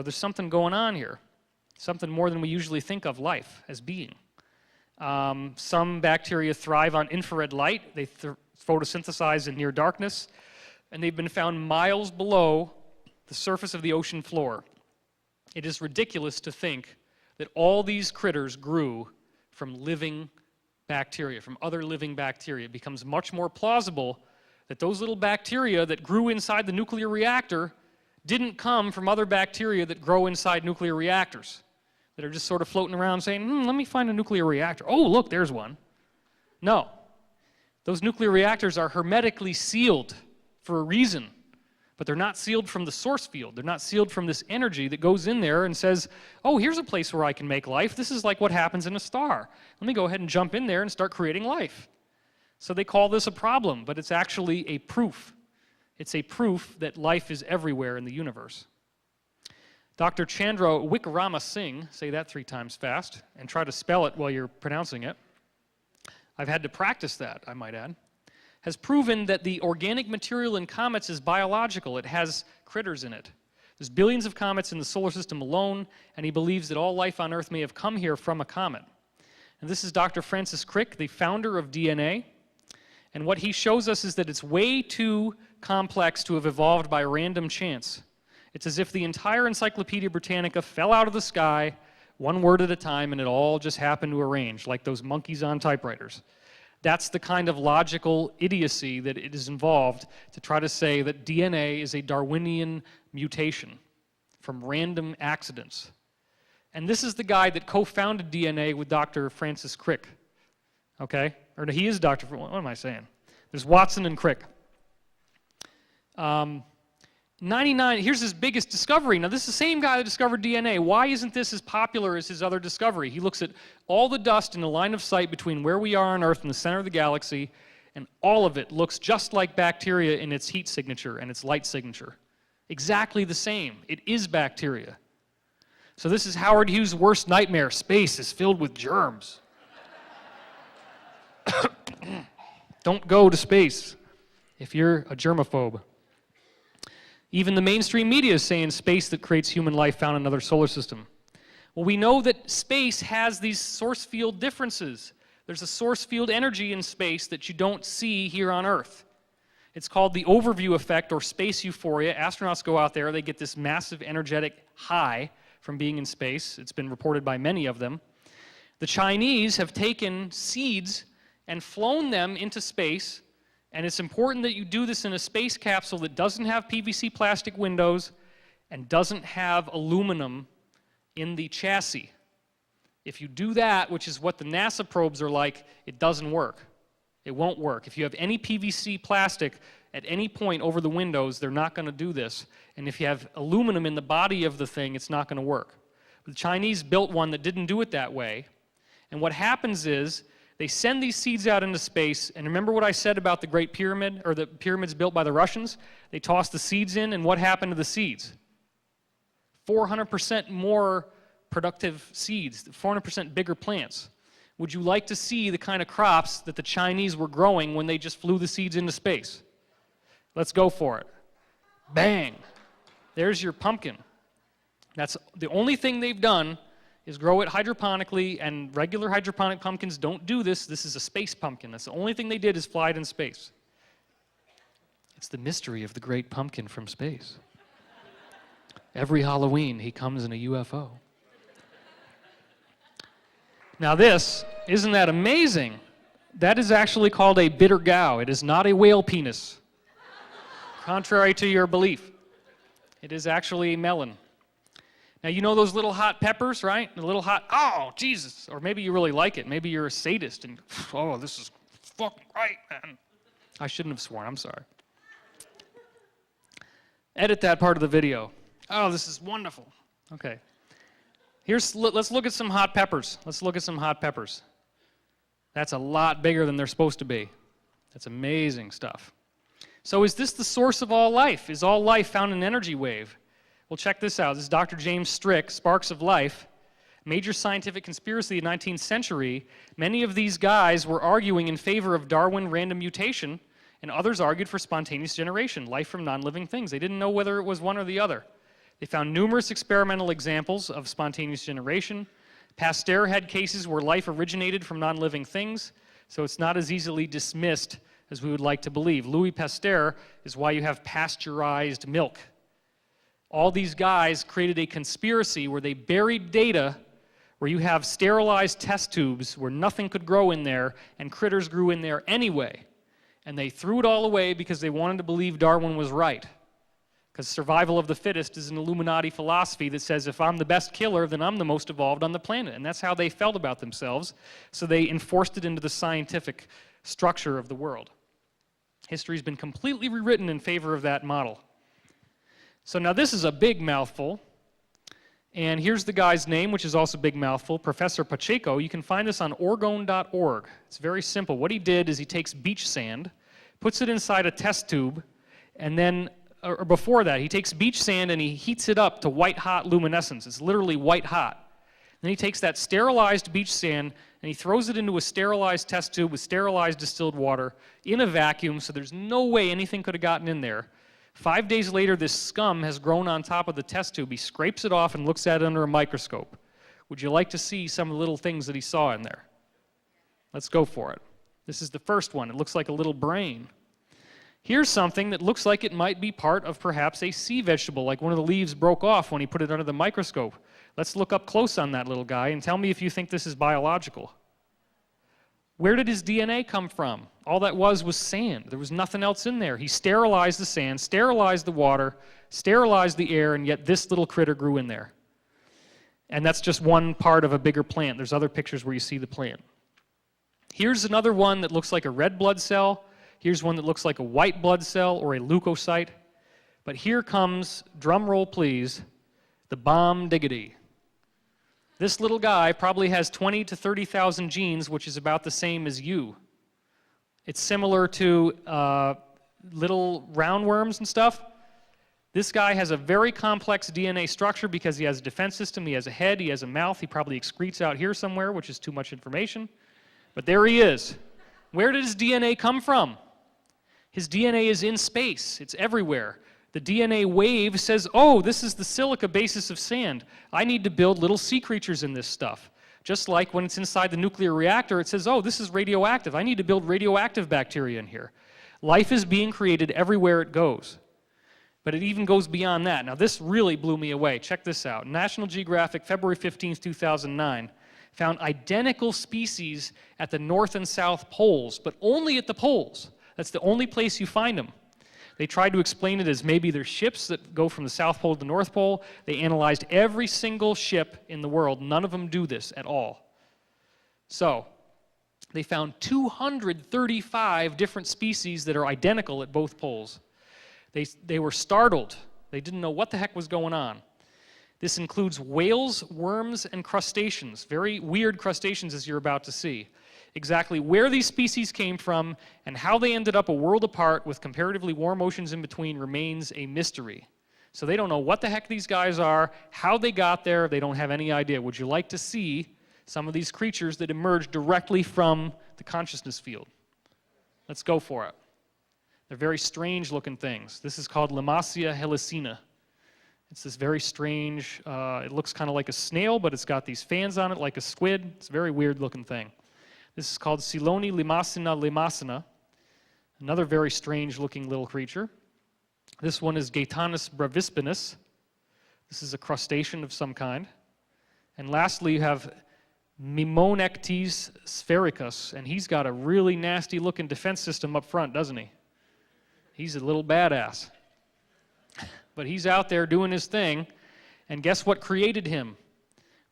There's something going on here, something more than we usually think of life as being. Some bacteria thrive on infrared light. They photosynthesize in near darkness, and they've been found miles below the surface of the ocean floor. It is ridiculous to think that all these critters grew from living bacteria, from other living bacteria. It becomes much more plausible that those little bacteria that grew inside the nuclear reactor didn't come from other bacteria that grow inside nuclear reactors, that are just sort of floating around saying, let me find a nuclear reactor. Oh, look, there's one. No. Those nuclear reactors are hermetically sealed for a reason, but they're not sealed from the source field. They're not sealed from this energy that goes in there and says, oh, here's a place where I can make life. This is like what happens in a star. Let me go ahead and jump in there and start creating life. So they call this a problem, but it's actually a proof. It's a proof that life is everywhere in the universe. Dr. Chandra Wickrama Singh, say that 3 times fast, and try to spell it while you're pronouncing it. I've had to practice that, I might add. Has proven that the organic material in comets is biological. It has critters in it. There's billions of comets in the solar system alone, and he believes that all life on Earth may have come here from a comet. And this is Dr. Francis Crick, the founder of DNA. And what he shows us is that it's way too complex to have evolved by random chance. It's as if the entire Encyclopedia Britannica fell out of the sky, one word at a time, and it all just happened to arrange, like those monkeys on typewriters. That's the kind of logical idiocy that it is involved to try to say that DNA is a Darwinian mutation from random accidents. And this is the guy that co-founded DNA with Dr. Francis Crick. Okay? Or he is Dr. What am I saying? There's Watson and Crick. 99, here's his biggest discovery. Now, this is the same guy that discovered DNA. Why isn't this as popular as his other discovery? He looks at all the dust in a line of sight between where we are on Earth and the center of the galaxy, and all of it looks just like bacteria in its heat signature and its light signature. Exactly the same. It is bacteria. So this is Howard Hughes' worst nightmare. Space is filled with germs. Don't go to space if you're a germaphobe. Even the mainstream media is saying space that creates human life found in another solar system. Well, we know that space has these source field differences. There's a source field energy in space that you don't see here on Earth. It's called the overview effect or space euphoria. Astronauts go out there, they get this massive energetic high from being in space. It's been reported by many of them. The Chinese have taken seeds and flown them into space. And it's important that you do this in a space capsule that doesn't have PVC plastic windows and doesn't have aluminum in the chassis. If you do that, which is what the NASA probes are like, it doesn't work. It won't work. If you have any PVC plastic at any point over the windows, they're not going to do this. And if you have aluminum in the body of the thing, it's not going to work. But the Chinese built one that didn't do it that way. And what happens is, they send these seeds out into space, and remember what I said about the Great Pyramid, or the pyramids built by the Russians? They tossed the seeds in, and what happened to the seeds? 400% more productive seeds, 400% bigger plants. Would you like to see the kind of crops that the Chinese were growing when they just flew the seeds into space? Let's go for it. Bang! There's your pumpkin. That's the only thing they've done is grow it hydroponically, and regular hydroponic pumpkins don't do this. This is a space pumpkin. That's the only thing they did is fly it in space. It's the mystery of the great pumpkin from space. Every Halloween, he comes in a UFO. Now this, isn't that amazing? That is actually called a bitter gow. It is not a whale penis. Contrary to your belief. It is actually a melon. Now, you know those little hot peppers, right? The little hot, oh, Jesus. Or maybe you really like it. Maybe you're a sadist and, oh, this is fucking right, man. I shouldn't have sworn. I'm sorry. Edit that part of the video. Oh, this is wonderful. Okay. Let's look at some hot peppers. Let's look at some hot peppers. That's a lot bigger than they're supposed to be. That's amazing stuff. So is this the source of all life? Is all life found in an energy wave? Well, check this out. This is Dr. James Strick, Sparks of Life. Major scientific conspiracy of the 19th century. Many of these guys were arguing in favor of Darwin random mutation, and others argued for spontaneous generation, life from non-living things. They didn't know whether it was one or the other. They found numerous experimental examples of spontaneous generation. Pasteur had cases where life originated from non-living things, so it's not as easily dismissed as we would like to believe. Louis Pasteur is why you have pasteurized milk. All these guys created a conspiracy where they buried data where you have sterilized test tubes where nothing could grow in there and critters grew in there anyway. And they threw it all away because they wanted to believe Darwin was right. Because survival of the fittest is an Illuminati philosophy that says if I'm the best killer, then I'm the most evolved on the planet. And that's how they felt about themselves. So they enforced it into the scientific structure of the world. History's been completely rewritten in favor of that model. So now this is a big mouthful. And here's the guy's name, which is also a big mouthful, Professor Pacheco. You can find this on orgone.org. It's very simple. What he did is he takes beach sand, puts it inside a test tube, and then or before that, he takes beach sand and he heats it up to white-hot luminescence. It's literally white-hot. Then he takes that sterilized beach sand and he throws it into a sterilized test tube with sterilized distilled water in a vacuum, so there's no way anything could have gotten in there. 5 days later, this scum has grown on top of the test tube. He scrapes it off and looks at it under a microscope. Would you like to see some of the little things that he saw in there? Let's go for it. This is the first one. It looks like a little brain. Here's something that looks like it might be part of perhaps a sea vegetable, like one of the leaves broke off when he put it under the microscope. Let's look up close on that little guy and tell me if you think this is biological. Where did his DNA come from? All that was sand. There was nothing else in there. He sterilized the sand, sterilized the water, sterilized the air, and yet this little critter grew in there. And that's just one part of a bigger plant. There's other pictures where you see the plant. Here's another one that looks like a red blood cell. Here's one that looks like a white blood cell or a leukocyte. But here comes, drum roll please, the bomb diggity. This little guy probably has 20 to 30,000 genes, which is about the same as you. It's similar to little roundworms and stuff. This guy has a very complex DNA structure because he has a defense system, he has a head, he has a mouth, he probably excretes out here somewhere, which is too much information. But there he is. Where did his DNA come from? His DNA is in space. It's everywhere. The DNA wave says, oh, this is the silica basis of sand. I need to build little sea creatures in this stuff. Just like when it's inside the nuclear reactor, it says, oh, this is radioactive. I need to build radioactive bacteria in here. Life is being created everywhere it goes. But it even goes beyond that. Now, this really blew me away. Check this out. National Geographic, February 15th, 2009, found identical species at the North and South poles, but only at the poles. That's the only place you find them. They tried to explain it as maybe they're ships that go from the South Pole to the North Pole. They analyzed every single ship in the world. None of them do this at all. So, they found 235 different species that are identical at both poles. They were startled. They didn't know what the heck was going on. This includes whales, worms, and crustaceans. Very weird crustaceans, as you're about to see. Exactly where these species came from and how they ended up a world apart with comparatively warm oceans in between remains a mystery. So they don't know what the heck these guys are, how they got there, they don't have any idea. Would you like to see some of these creatures that emerged directly from the consciousness field? Let's go for it. They're very strange looking things. This is called Limacia helicina. It's this very strange, it looks kind of like a snail, but it's got these fans on it like a squid. It's a very weird looking thing. This is called Silone limacina, another very strange looking little creature. This one is Gaetanus bravispinus. This is a crustacean of some kind. And lastly, you have Mimonectes sphericus, and he's got a really nasty looking defense system up front, doesn't he? He's a little badass. But he's out there doing his thing, and guess what created him?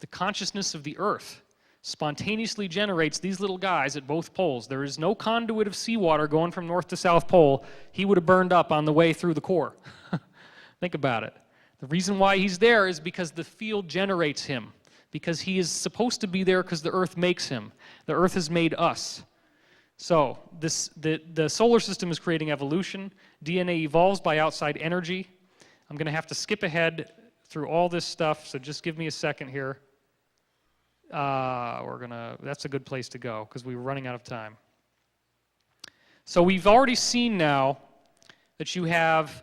The consciousness of the earth spontaneously generates these little guys at both poles. There is no conduit of seawater going from North to South Pole. He would have burned up on the way through the core. Think about it. The reason why he's there is because the field generates him, because he is supposed to be there because the earth makes him. The earth has made us. So the solar system is creating evolution. DNA evolves by outside energy. I'm going to have to skip ahead through all this stuff, so just give me a second here. That's a good place to go because we were running out of time. So we've already seen now that you have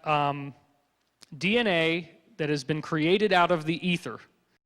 DNA that has been created out of the ether,